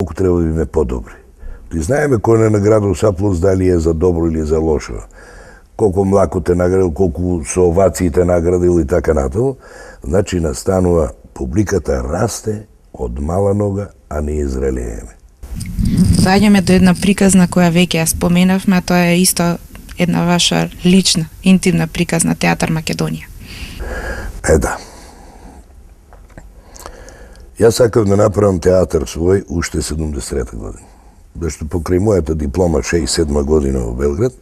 колку треба да биме подобри. Ти знаеме кој не наградил Саплус, дали е за добро или за лошо. Колку млако те наградил, колку со овации те наградил и така натаму. Значи настанува, публиката расте од мала нога, а не изрелееме. Доаѓаме до една приказна која веќе ја споменавме, а тоа е исто една ваша лична, интимна приказна, Театар Македонија. Да. Јас сакав да направам театар свој уште 73-та година. Зашто покрај мојата диплома 67 година во Белград,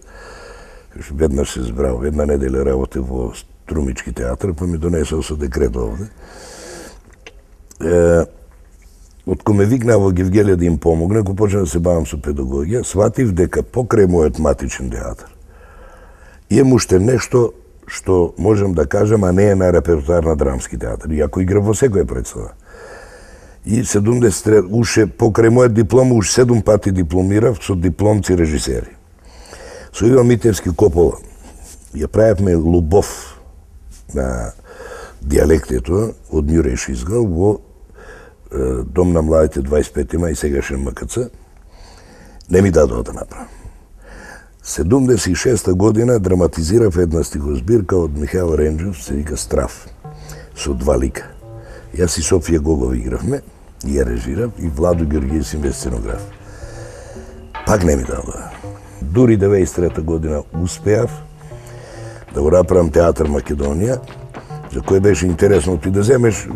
веднаш се збрав, една неделя работев во Струмички театар, па ми донесол со декрет овде. Откако ме викнаа во Гевгелија да им помогне, кога почнав да се бавам со педагогија, сватив дека покрај мојот матичен театар имам уште нешто што можам да кажам, а не е на репертоар на драмски театар, иако играм во секоја представа. И 70 уште покрај мојот диплом уште 7 пати дипломирав со дипломци режисери. Со Иван Митевски Копола ја правевме Лубов на дијалектето од Мјуреш изгал во Дом на младите 25 мај, сегашен МКЦ. Не ми дадоа да направам. 76 година драматизирав една стихозбирка од Михаил Ренџев, се вика Страф, со 2 лика. Јас и Софија Гогов игравме, и ја режирав, и Владо Георгиев им бе сценограф. Пак не ми дадоа. Дури 93 година успеав да го направам Театар Македонија, за кој беше интересно ти да земеш,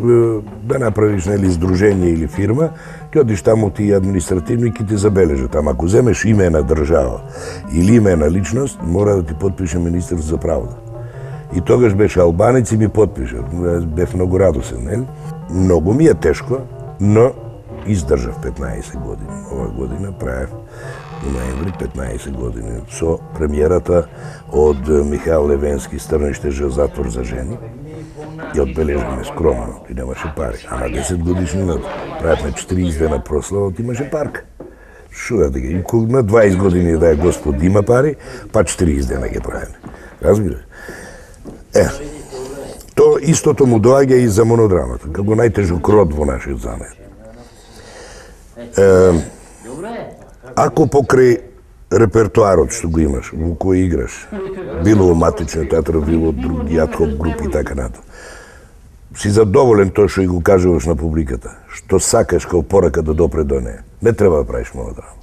да направиш нели здружение или фирма, ќе одиш таму ти административно и ќе ти забележат. Тама ако земеш име на држава или име на личност, мора да ти подпише министер за правда. И тогаш беше албанец и ми подпиша. Бев многу радосен, нели? Многу ми е тешко, но издржав 15 години. Ова година правев ноември 15 години со премиерата од Михаил Левенски Стрниште Ж затвор за жени. И одбележаме скромно, и немаше пари. А на 10 годишнината правевме 40 дена прослава, имаше парка. Шо да ги? И на 20 години да е Господ има пари, па 40 дена ги правиме. Разбираш? То истото му доаѓа и за монодрамата, како најтежок род во нашиот занет. Ако покрај репертоарот што го имаш, во кој играш, било во матичниот театар, било од други адхок групи и така натаму, си задоволен тоа што и го кажуваш на публиката, што сакаш као порака да допре до неја, не треба да правиш монодрама.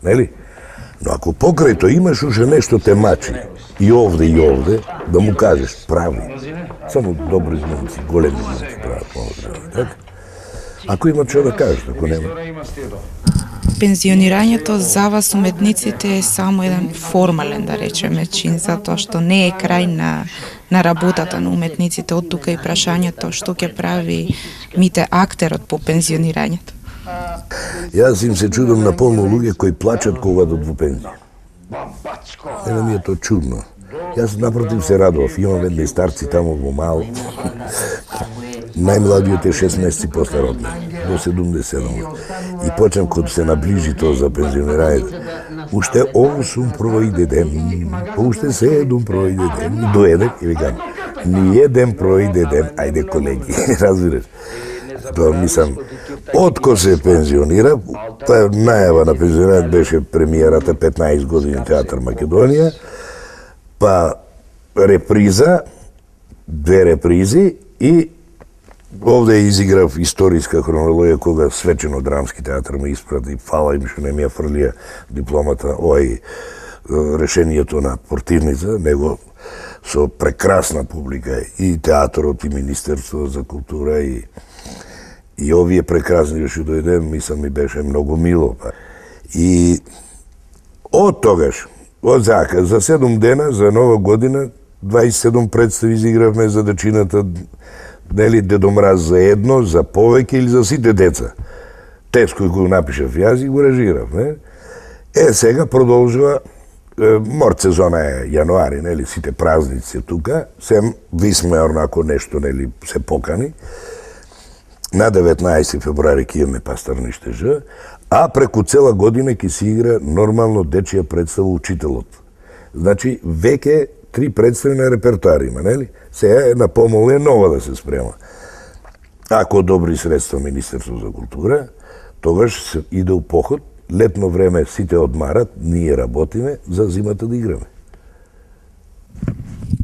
Нели? Но ако покрај тоа имаш уште нешто те мачи, и овде, да му кажеш, прави. Само добри знамци, големи знамци прават монодрама, така? Ако има што да кажеш, ако нема. Пензионирањето за вас уметниците е само еден формален, да речеме, чин, затоа што не е крај на работата на уметниците. Од тука и прашањето што ќе прави Мите актерот по пензионирањето. Јас им се чудам на полно луѓе кои плачат кога одат во пензија. Мене ми е тоа чудно. Јас напротив се радував. Имам едни старци таму во мал. Најмладиот е 6 месеци после родна, до 77. И почнам кога се наближи тоа за пензионирањето. Уште 8 пројде ден, уште 7 пројде ден, доедем и викам, ни еден пројде ден, ајде колеги, разбираш. Тоа мислам, отко се пензионира, таа најава на пензионирањето беше премиерата 15 години Театар Македонија, па реприза, 2 репризи и овде изиграв историска хронологија кога свечено драмски театар ме испрати, фала им што не ми ја фрлија дипломата, решението на Портивница, него со прекрасна публика и театарот и Министерство за култура и овие прекрасни што дојде, мислам ми беше многу мило. И од тогаш, од зака, за 7 дена, за нова година, 27 представи изигравме за дечината, нели, Дедо Мраз за едно, за повеќе или за сите деца. Текст кој го напишав јас и го режирав, не? Сега продолжува, морт сезона е јануари, нели, сите празници тука, сем висме орнако нешто, нели, се покани. На 19 февруари ќе имаме Пастарниште Ж, а преку цела година ќе се игра нормално дечија представа Учителот. Значи, веќе 3 представи на репертоар има, нели? Сега една помал е нова да се спрема. Ако одобри средства Министерство за култура, Тогаш се иде у поход, летно време сите одмарат, ние работиме, за зимата да играме.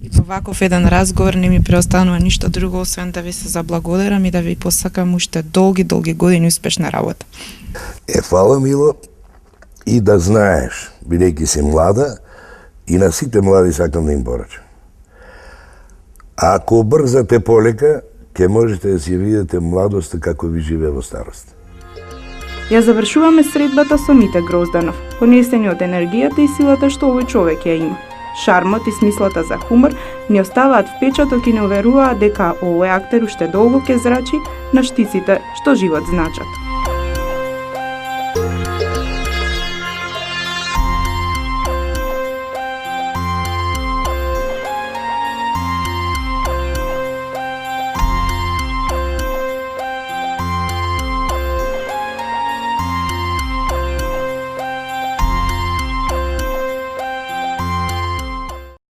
И по ваков еден разговор не ми преостанува ништо друго, освен да ви се заблагодарам и да ви посакам уште долги години успешна работа. Фала, Мило, и да знаеш, бидејќи си млада, и на сите млади сакам да им порачам. Ако брзате полека, ќе можете да си видите младоста како ви живее во старост. Ја завршуваме средбата со Мите Грозданов, понесени од енергијата и силата што овој човек ја има. Шармот и смислата за хумор ни оставаат впечаток и не уверуваат дека овој актер уште долго ќе зрачи на штиците што живот значат.